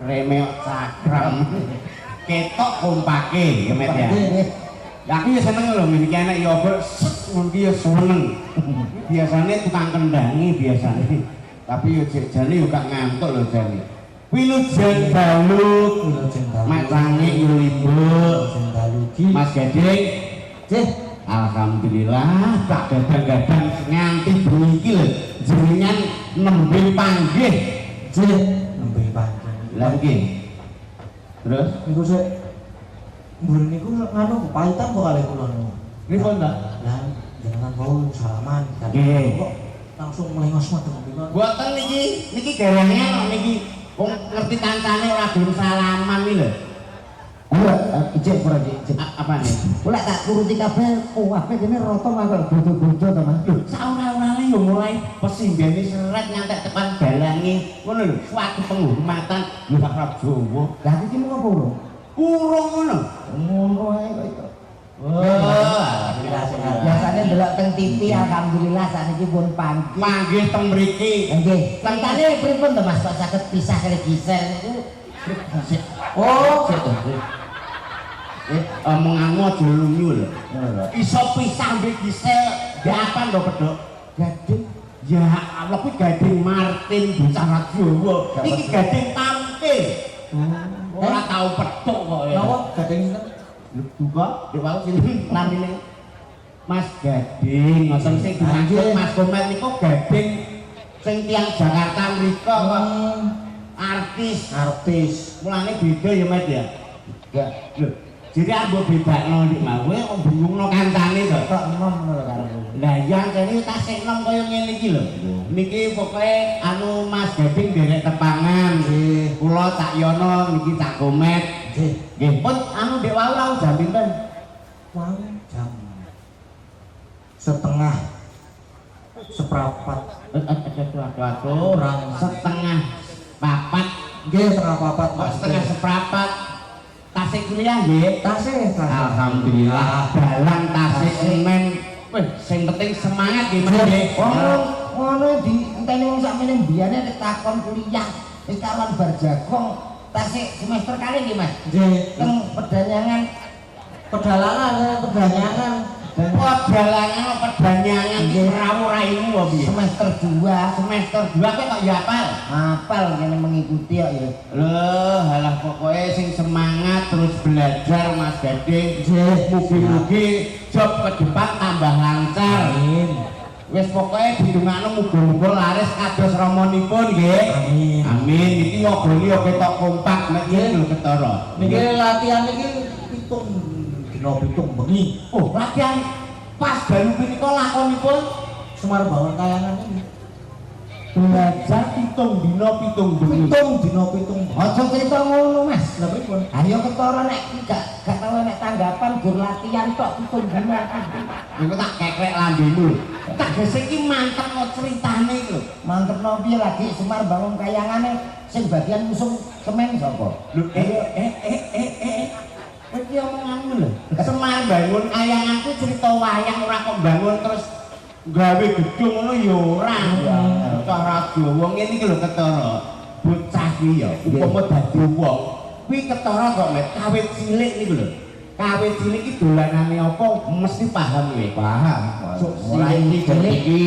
remeok cakram. Ketok kompake ya Met ya. Ya aku ya seneng lho iki enek ya obor ngono ki ya seneng. Biasane tukang kendangi biasane. Tapi yo jane yo gak ngantuk lho jane. Wilujeng dalu, macange yo limbuk. Mas Gading. Cih, alhamdulillah tak gadang-gadang nganti bengi iki lho. Jenengan nembe panggih. Cih, nembe panggih. Lah nggih. Terus niku sik mburi niku nganu pahitan kok kalih kula niku. Nipun ta? Lah jenengan wau salaman kok langsung melengos mboten niku. Mboten niki garangan niki wong ngerti kancane ora gelem salaman iki lho. Iya, ijek ora ijek. Apa nih? Kula tak turuti kabeh kuwahe dene rata mangkon bodo-bodo to Mas. Saura-urane yo mulai pesinggane seret ngantek tekan dalange ngono lho, suatu penghormatan lho Pak Prabowo. Lah iki mung apa lho? Urung ngono. Ngono ae kok itu. Alhamdulillah. Biasanya delok teng TV alhamdulillah sakniki pun panggih teng mriki. Nggih. Ceritane pripun to Mas kok saged pisah kali Gisel niku? Oh, omonganmu aja lunyu lho. Iso pisah mbek Gisel gapan lho pedhok. Gading. Ya Allah kuwi Gading Martin bocah Radiowo. Iki Gading tampil. Ora tau pedhok kok ya. Napa Gading sinten? Duka, ya wau sini namine Mas Gading, ngoten sing dimaksud Mas Komet niku Gading sing tiyang Jakarta mriko kok. Artis. Mulane beda ya Met ya. Enggak. Lho, jadi ambo bedakno nek mau kok bingungno kancane to. Kok enom ngono karo. Lah iya kene tasik enom kaya ngene iki lho. Niki pokoke anu Mas Gading derek tepangan. Nggih. Kula tak yono niki Cak Komet. Nggih. Nggih, pun anu dek wau lau jam pinten? Wau jam setengah seprapat. Orang setengah papat. Nggih, setengah papat Mas. Setengah seprapat. Tasik kuliah nggih. Tasik. Alhamdulillah. Dalan tasik semen. Wih, sing penting semangat nggih Mas nggih. Ngono di enteni wong sakmene mbiyane nek takon kuliah, wis kawan bar jagong tasik semester kali nggih Mas. Nggih. Teng pedanyangan pedanyangan iki rawuh-raimu wae piye? semester 2 kowe kok ya hafal ngene mengikuti kok ya. Loh, halah pokoknya sing semangat terus belajar Mas Gading. Mugi-mugi job ke depan tambah lancar. Amin. Wis pokoknya didongakno muga-muga laris kados ramanipun nggih. Amin. Amin. Iki yogane yo ketok kompak nek iki lho ketara. Niki latihan iki pitung bengi. Oh, latihan pas dalu punika lakonipun Semar Bangun Kayangan ini. belajar pitung dina pitung bengi. Aja cerita ngono Mas. Lha pripun? Ayo ketara nek gak tau nek tanggapan gur latihan tok pitung dina. Iku tak kekrek lambemu. Tak gesek iki mantep kok critane iki lho. Mantepno piye lagi Semar Bangun Kayangane sing bagian musuh semen sapa? Lho iki omonganmu lho. Semar Bangun Kayanganku cerita wayang ora kok bangun terus gawe gedung ngono ya ora. Cara Jawa ngene iki lho ketara. Bocah iki ya upama dadi wong kuwi ketara kok nek kawit cilik niku lho. Kawit cilik iki dolanane apa mesti paham kowe. Paham. Mulai cilik iki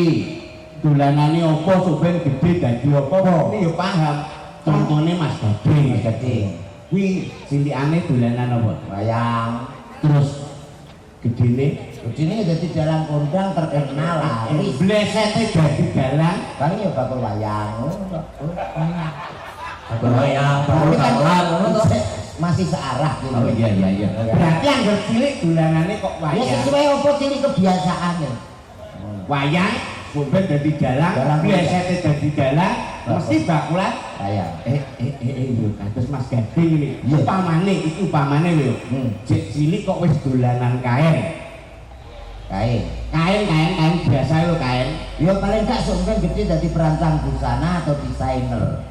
dolanane apa sok ben gedhe dadi apa ini ya paham. Contone Mas Gading. Kuwi cilikane dolanan apa? Wayang. Terus gedene Jadi dalang kondang terkenal laris. Blesete dadi dalang. Paling ya bakul wayang. Bakul wayang, bakul dalang ngono to. Masih searah gitu. Oh iya. Berarti anggar cilik dolanane kok wayang. Ya sesuai apa cilik kebiasaane. Wayang sampeyan dadi dalang, blesete dadi dalang, mesti bakulan wayang. Lho kados Mas Gading iki. Upamane lho. Cek cilik kok wis dolanan kain biasa lho kain. Ya paling gak sampeyan gede dadi perancang busana atau desainer.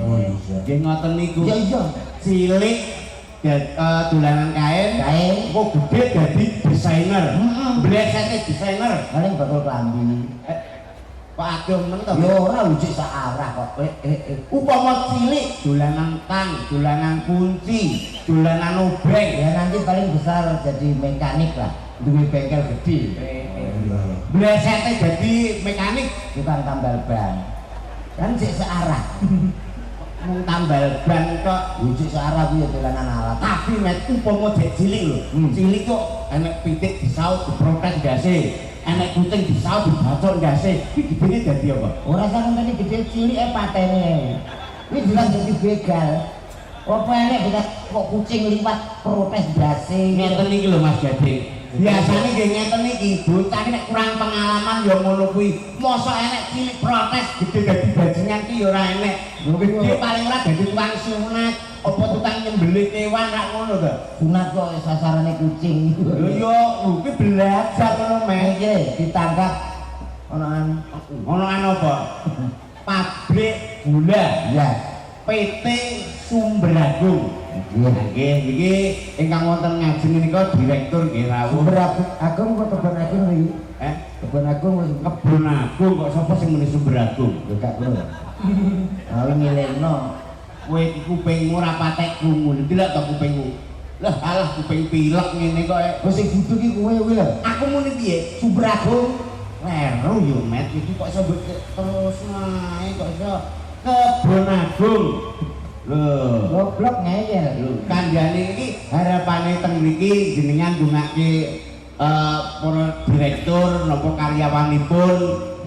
Oh iya. Nggih ngoten niku. Iya. Cilik dolanan kain. Kok gede dadi desainer. Blesete desainer. Paling bakal klambi. Kok adem nang to? Ya ora ujik sak arah kok. Upama cilik dolanan tang, dolanan kunci, dolanan obeng. Ya nanti paling besar jadi mekanik lah. Duwe bengkel gede. Blesete jadi mekanik, Tukang tambal ban. Kan sik searah. mung tambal ban kok. Ujik searah kuwi ya dolanan alat. Tapi met upama dek cilik lho. Cilik kok enek pitik disaut diprotes ndase. Enek kucing disaut dibacok ndase. Iki gedene dadi apa? Ora sampe tadi gede cilik patene. Kuwi jelas jadi begal. Apa enek kita kok kucing liwat protes dase. Ngeten iki lho Mas Gading. Biasane nggih ngeten iki, bocah nek kurang pengalaman ya ngono kuwi. Mosok enek cilik protes gede dadi bajingan ki ya ora enek. Gede paling ora dadi tukang sunat, apa tukang nyembelih kewan rak ngono to. Sunat kok sasarane kucing. Lho yo kuwi belajar ngono meh. Iki ditangkap onoan apa? Pabrik gula. ya. PT Sumberagung. Nggih, iki ingkang wonten ngajeng menika direktur nggih rawuh. Sumber Agung kok kebon agung iki? Kebon agung wis Kebon Agung kok sapa sing muni Sumberagung? yo gak ngono. Ah ngileno. Kowe iki kupingmu ora patek krungu. Ndelok to kupingmu. Lah alah kuping pilek ngene kok. Wis sing budhu ki kowe kuwi lho. Aku muni piye? Sumber Agung. Weru yo met iki kok iso terus nae kok iso Kebon Agung. Lho, Goblok ngeyel. lho kandhane iki harapane teng mriki jenengan ndongake para direktur napa karyawanipun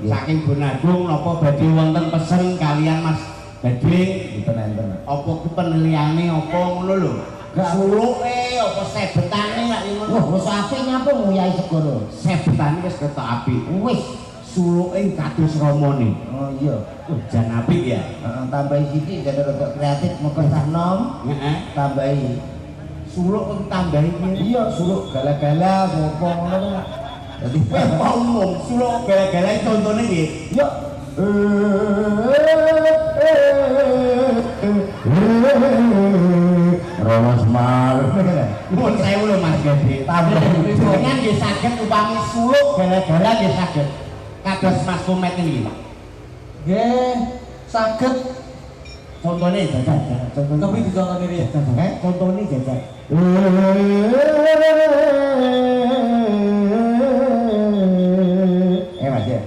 saking Kebon Agung napa badhe wonten pesen kalian Mas Gading Enten-enten. apa ku penilaiane apa ngono lho. Gak Suluke apa sebetane lak ngono. Wah, wis apik nyapa nguyai segoro. Sebetane wis ketok apik. Wis. Suluke kados ramane. Oh iya. Jan apik ya. Heeh, tambahi sithik jadi rada kreatif mengko sah nom. Heeh. Tambahi. Suluk kok tambahi piye? Iya, suluk gala-gala apa ngono to. Dadi Wah, umum suluk gara-gara contone nggih. yo Romas mal. Nuwun sewu lho Mas Gading. Jenengan nggih saged upami suluk gara-gara nggih saged. Kados Mas Komet ini. Nggih, saged Contone jajan. Contone. tapi dicontoni piye? Contone jajan. Mas ya.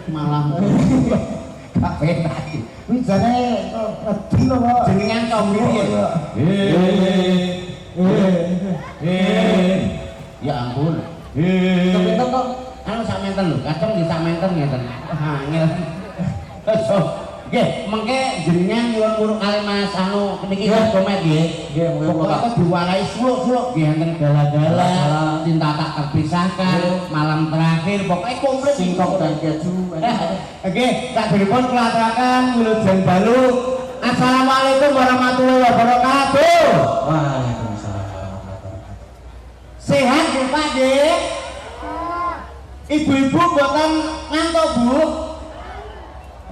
Malam. Gak penak iki. Kuwi jane ngedin kok. Jenengan comri piye? Ya ampun. Kepitung kok. Anu sak menten lho, kadang nggih sak menten ngeten. Angel. So, nggih, mengke jenengan nyuwun muruk kali Mas anu niki Mas Komet nggih. Nggih, Pokoke diwarai suluk-suluk nggih enten gala-gala, cinta tak terpisahkan, malam terakhir, pokoknya komplit Singkong dan keju. Oke, tak beripun kula aturaken wilujeng dalu. Assalamualaikum warahmatullahi wabarakatuh. Waalaikumsalam warahmatullahi wabarakatuh. Sehat nggih Pak nggih? Ibu-ibu mboten ngantuk, Bu?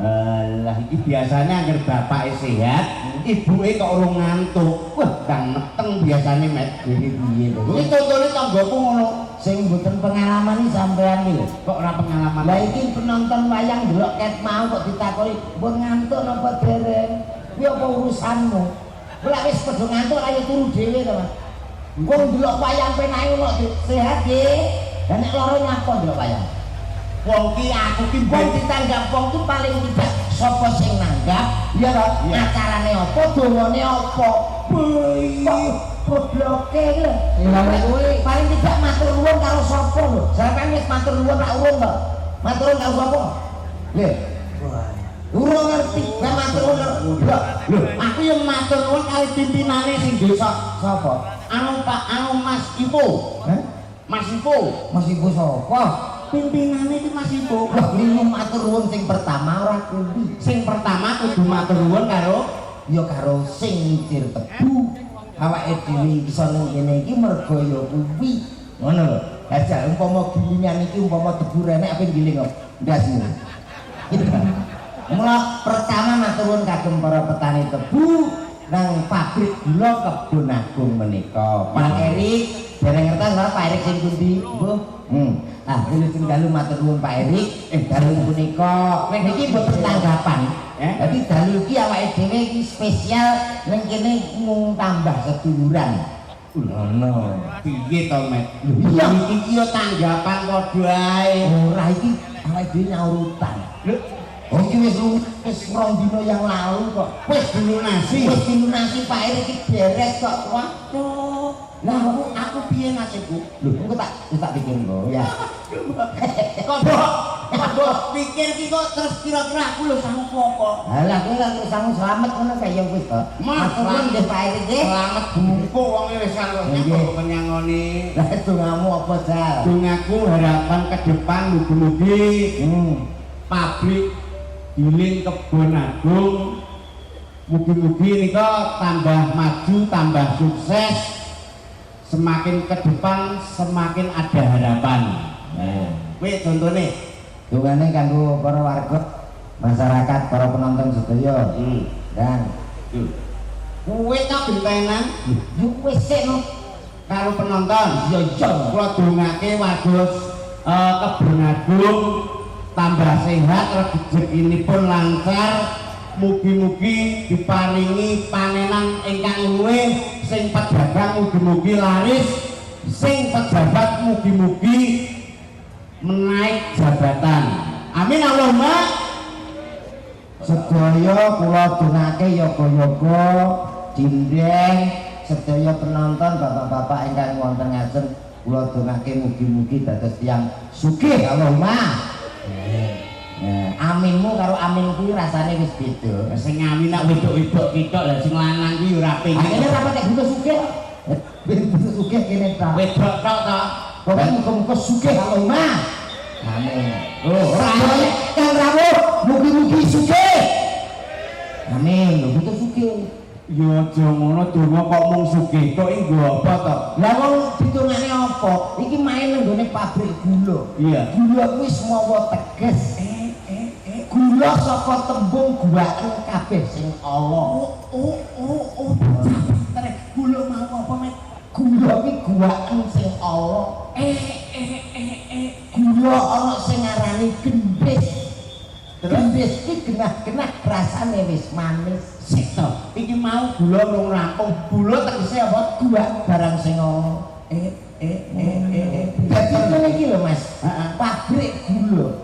Alah iki biasanya agar bapake sehat, ibuke kok urung ngantuk. Wah, kang meteng biasane Met. Iki piye to? Iki contone tanggoku ngono. Sing mboten pengalaman iki sampean iki lho. Kok ora pengalaman? Lah iki penonton wayang delok ket mau kok ditakoni, "Mbon ngantuk napa dereng?" Kuwi apa urusanmu? Lah wis padha ngantuk ayo turu dhewe to, Mas. Wong delok wayang penake kok sehat nggih. Lah nek lara nyapa delok wayang? Wong ki aku ki Wong ditanggap wong ku paling tidak sapa sing nanggap, ya lho, Iya. acarane apa, dongane apa. Kok gobloke iki lho. Kuwi paling tidak matur nuwun karo sapa lho. Sampeyan wis matur nuwun tak urung to. Matur nuwun karo sapa? Lho. Urung ngerti, nek matur nuwun. Lho, aku yang matur nuwun kali pimpinane sing desa. sapa? Anu Pak, anu Mas Ipo. Hah? Mas Ipo. Mas Ibu sapa? Pimpinane iki Mas Ipo. Lah iki matur nuwun sing pertama ora kuwi. Sing pertama kudu matur nuwun karo Ya karo sing nyicir tebu. Awake dhewe iso ning kene iki mergo ya kuwi. Ngono lho. Aja umpama gilingan iki umpama debu renek apa giling kok. Ndasmu. Gitu kan. Mula pertama matur nuwun kagem para petani tebu nang pabrik gula Kebon Agung menika. Pak Erik dereng ngertos ora Pak Erik sing pundi? Bu. Ah, kula sing dalu matur nuwun Pak Erik. Dalu punika niki mboten tanggapan. Dadi dalu iki awake dhewe iki spesial ning kene mung tambah seduluran. Ngono. Piye to, Met? Iya, iki yo tanggapan padha ae. Ora iki awake dhewe nyaurutan. Lho, oh iki wis rong dina yang lalu kok. Wis dilunasi. Wis dilunasi Pak Erik iki beres kok. Waduh. Lah aku piye nasibku? Lho, engko tak pikir kok ya. Kok pikir ki kok terus kira-kira aku lho sangu apa? Lah kowe lak sangu slamet ngono kaya wis to. Matur nggih Pak Erik nggih. Slamet bungkuk wong wis sanggone kok kenyangoni. Lah dongamu apa Jal? Dongaku harapan ke depan mugi-mugi pabrik giling Kebon Agung mugi-mugi nika tambah maju, tambah sukses. Semakin ke depan semakin ada harapan. Kuwi contone dongane kanggo para warga masyarakat, para penonton sedaya. Dan kuwi tak bentenan yo wis sik no karo penonton. Iya iya. Kula dongake warga Kebon Agung tambah sehat, rezekinipun lancar. Mugi-mugi diparingi panenan ingkang luwih, sing pedagang mugi-mugi laris, sing pejabat mugi-mugi menaik jabatan. Amin Allahumma. Sedaya kula dongake yoga-yoga dinding sedaya penonton bapak-bapak ingkang wonten ngajeng kula dongake mugi-mugi dados tiyang sugih Allahumma. Aminmu karo amin kuwi rasane wis beda. Sing amin nak wedok-wedok kitok lah, sing lanang kuwi ora pengen. Akhirnya rapat nek butuh sugih. Butuh sugih kene ta. Wedok tok to. Pokoke muga-muga sugih Allahumma. Amin. Oh, ora Kang Rawuh, mugi-mugi sugih. Amin, lho butuh sugih. Ya aja ngono donga kok mung sugih tok iki nggo apa to? Lah wong ditungane apa? Iki main nang gone pabrik gula. Iya. Gula kuwi semawa teges. Gula saka tembung guwaken kabeh sing Allah. Terus gula mau apa Met? Gula kuwi guwaken sing Allah. Gula ana sing ngarani gendhis. Gendhis iki genah-genah rasane wis manis. Sik to. Iki mau gula rung rampung. Gula tegese apa? Guwak barang sing ana. Dadi ngene iki lho Mas. Pabrik gula.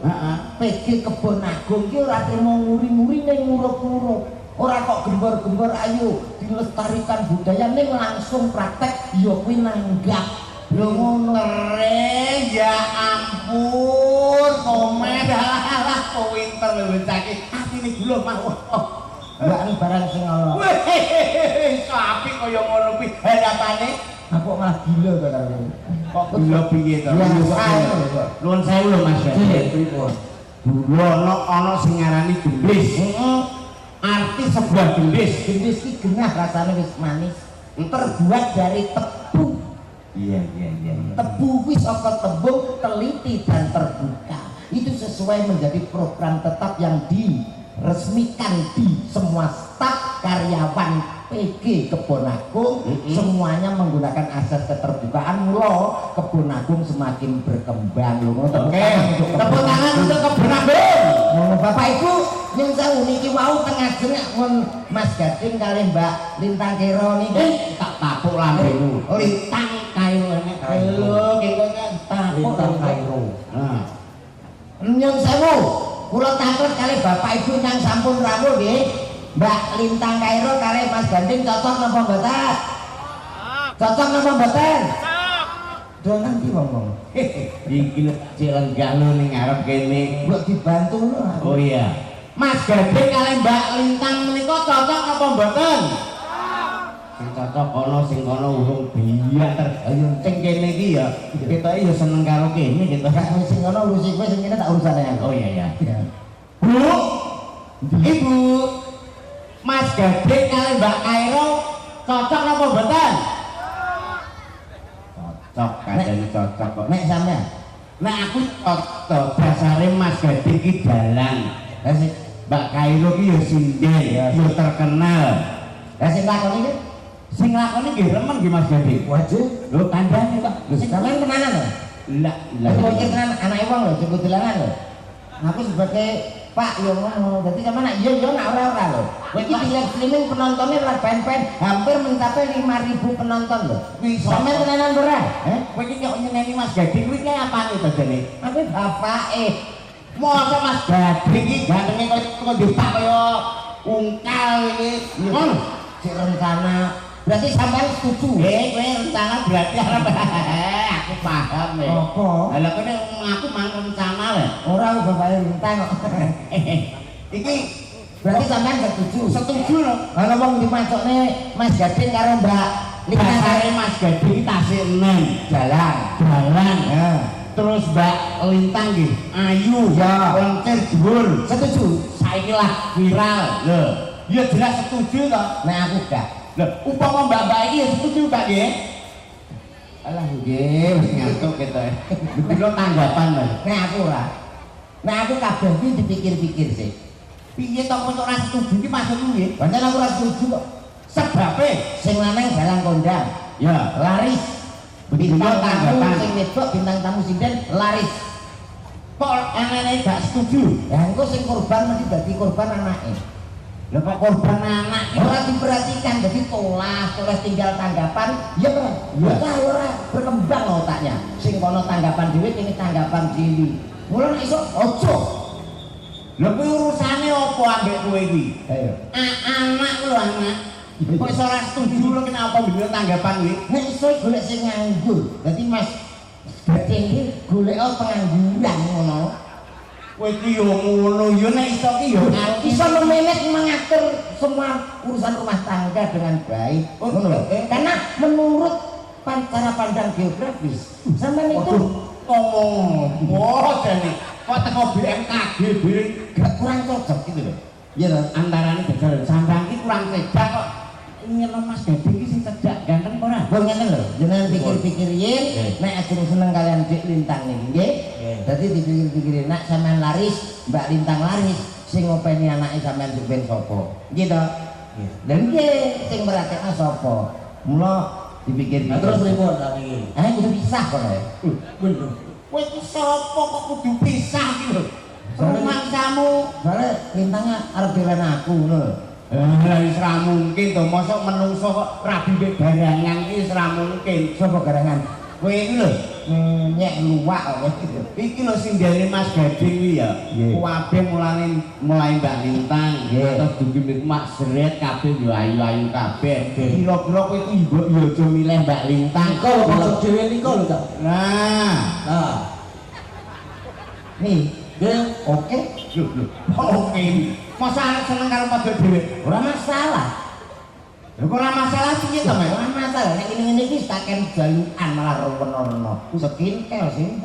PG Kebon Agung ki ora trimo nguri-nguri ning ngurup-ngurup. Ora kok gembor-gembor ayo dilestarikan budaya ning langsung praktek ya kuwi nanggap. Lho ngono keren ya ampun komet alah kok winter lho caki atine gula mau. Bukan barang sing ana. Wih, sapi kaya ngono kuwi hadapane. Apa malah gila to karo Kok gula piye to? Nuwun sewu lho Mas. Pripun? Gula ana sing ngarani gendhis. Arti sebuah gendhis. Gendhis iki genah rasane wis manis. Terbuat dari tebu. Iya. Tebu kuwi saka tembung teliti dan terbuka. Itu sesuai menjadi program tetap yang diresmikan di semua staf karyawan PG Kebon Agung. Semuanya menggunakan asas keterbukaan. Mula Kebon Agung semakin berkembang. Oke, tepuk tangan untuk Kebon Agung. Bapak Ibu yang saya niki wau tengah jengak mun Mas Gading kali Mbak Lintang Kero niki tak tapuk lambemu. Lintang Kairo nek lho kene kan tapuk Kairo. Nah. Nyun sewu, kula takut kali Bapak Ibu yang sampun rawuh nggih. Mbak Lintang Kairo kali Mas Gading cocok napa mboten? Cocok napa mboten? Do nanti ngomong. Iki cek lenggah ning ngarep kene. Mbok dibantu lho. Oh iya. Mas Gading kali Mbak Lintang menika cocok apa mboten? Sing cocok ana sing kono urung biar. Ayo sing kene iki ya ketoke ya seneng karo kene gitu. Sing ngono urusi kowe sing kene tak urusane. Oh iya. Bu. Ibu. Mas Gading kali Mbak Kairo cocok apa mboten? Cocok, kadang cocok kok. Nek sampean, nek aku cocok dasare Mas Gading iki dalang. Lah sing Mbak Kairo ki ya sinden, ya terkenal. Lah sing lakon iki Sing lakoni nggih remen nggih Mas Gede. Waduh, Lho kandhane kok. lho sampean tenanan lho. Lah Aku mikir tenan anake wong lho, sing kudelangan lho. Aku sebagai Pak yo ngono. Dadi sampean nak yo nak ora lho. Kowe iki di live streaming penontonnya ora ben-ben hampir mencapai 5.000 penonton lho. Sampean tenanan ora? Kowe iki kok nyeneni Mas Gede kuwi kaya apane to jane? Aku bapake. Mosok Mas Gede iki gantenge kok dipak kaya ungkal iki. Ngono. Si rencana berarti sampean setuju. Kowe rencana berarti arep aku paham ya. Apa? Lah kene aku mang rencana lho. Ora bapake bintang kok. Iki Berarti sampean setuju. setuju lho. Ana wong dimacokne Mas Gading karo Mbak Lina Dasare Mas Gede iki tasih enem jalan. jalan. Ya. Terus Mbak Lintang nggih ayu Ya. lencir dhuwur. Setuju. Saiki lah viral. Lho, ya jelas setuju to. Nek aku gak. Lho, upama Mbak iki ya setuju Pak nggih. Alah nggih, Wis ngantuk kita. Dipiro tanggapan lho. nek aku ora. Nek aku kabeh iki dipikir-pikir sih. Piye to kok ora setuju iki maksudmu nggih? Pancen aku ora setuju kok. Sebabe Sing lanang jalan kondang, ya laris. Begitu Bintang tamu tanggapan. sing wedok bintang tamu sinden laris. kok anake gak setuju. Ya engko sing korban mesti dadi korban anake. Lah kok korban anak iki Ora diperhatikan jadi tolak tinggal tanggapan, ya ora. Iya. Ora berkembang otaknya. Sing kono tanggapan dhewe kene tanggapan dhewe. Mula nek iso ojo. lho kuwi urusane apa ambek kowe iki? Ayo. Anak lho anak. Kok iso ora setuju lho kenapa mbene tanggapan kuwi? Nek iso golek sing nganggur. Dadi Mas Gading iki golek pengangguran ngono. Kowe iki yo ngono yo nek iso ki yo Iso memanage mengatur semua urusan rumah tangga dengan baik. Ngono lho. Karena menurut cara pandang geografis, sampean itu ngomong apa jane? Kok teko BMKG bareng gak kurang cocok gitu loh. Iya toh? antarane jajaran sampean iki kurang cecak kok. Nyelem Mas Gading iki sing cecak ganteng ora? Bon ngene lho, jenengan pikir-pikir yen nek ajeng seneng kalian Dik Lintang niki nggih. Dadi dipikir-pikirin nek sampean laris, Mbak Lintang laris, sing ngopeni anake sampean ben sapa? Nggih to? Lha nggih sing merhatekno sapa? Mula dipikir-pikir. Terus pripun sak niki? Kudu pisah kok ya. Bener. Kowe iki sapa kok kudu pisah iki lho? Rumangsamu. Soale Lintangnya arep dolan aku ngono lho. Lah wis ra mungkin to, mosok menungso kok rabi mbek barangan iki wis ra mungkin. Sapa garangan? Kowe iki lho, Nyek luwak kok gitu. iki lho sing diare Mas Gading iki ya. Nggih. Kabeh mulai Mbak Lintang, Nggih. terus dugi Mak Seret kabeh yo ayu-ayu kabeh. Kira-kira kowe iki mbok yo aja milih Mbak Lintang. Niko lho masuk dhewe niko lho, Cak. Nah, Nah, Nih, nggih. oke. lho. Oke. Masa arek seneng karo padha dhewe? Ora masalah. Lho kok ora masalah piye to, Mas? Ora masalah. Nek ngene-ngene iki tak ken jalukan malah rono-rono. Skincare sih.